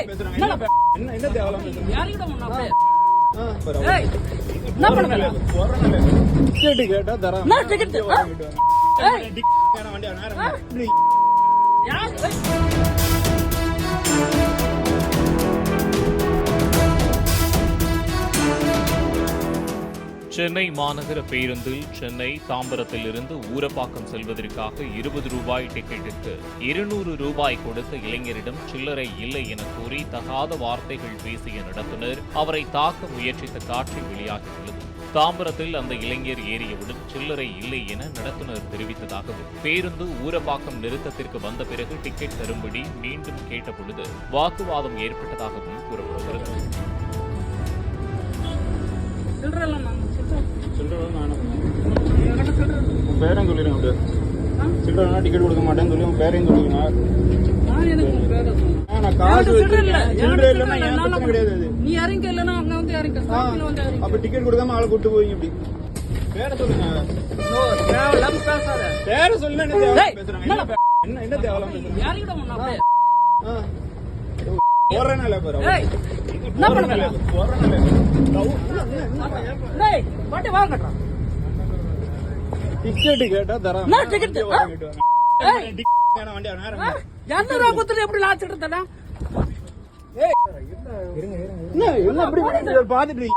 என்ன தேவலாம் பேசுறீங்க? டிக்கெட் கேட்டா தரேன். சென்னை மாநகர பேருந்தில் சென்னை தாம்பரத்தில் இருந்து ஊரப்பாக்கம் செல்வதற்காக 20 ரூபாய் டிக்கெட்டிற்கு 200 ரூபாய் கொடுத்த இளைஞரிடம் சில்லறை இல்லை என கூறி தகாத வார்த்தைகள் பேசிய நடத்துனர் அவரை தாக்க முயற்சித்த காட்சி வெளியாகியுள்ளது. தாம்பரத்தில் அந்த இளைஞர் ஏறியவுடன் சில்லறை இல்லை என நடத்துனர் தெரிவித்ததாகவும் பேருந்து ஊரப்பாக்கம் நிறுத்தத்திற்கு வந்த பிறகு டிக்கெட் தரும்படி மீண்டும் கேட்டபொழுது வாக்குவாதம் ஏற்பட்டதாகவும் கூறப்படுகிறது. பேரையும் சொல்லிடுங்க. சில்லறா டிக்கெட் கொடுக்க மாட்டேன்னு சொல்லி உங்க பேரையும் சொல்லிடுங்க. நான் காசு வச்சிருக்கேன். சில்லறை இல்லைன்னா ஏன் பிரச்சனை கிடையாது. நீ யாரையும் கேட்கலன்னா அங்க வந்து யாரையும் அப்ப டிக்கெட் கொடுக்காம ஆளை கூட்டு போவீங்க. இப்படி பேரை சொல்லுங்க. பேரை சொல்லுங்க. என்ன தேவலாம் பேசுறாங்க? என்ன தேவலாம் பேசுறாங்க? போறேனால பேர டிக்கெட் கேட்டா தரேன். பாத்துட்டு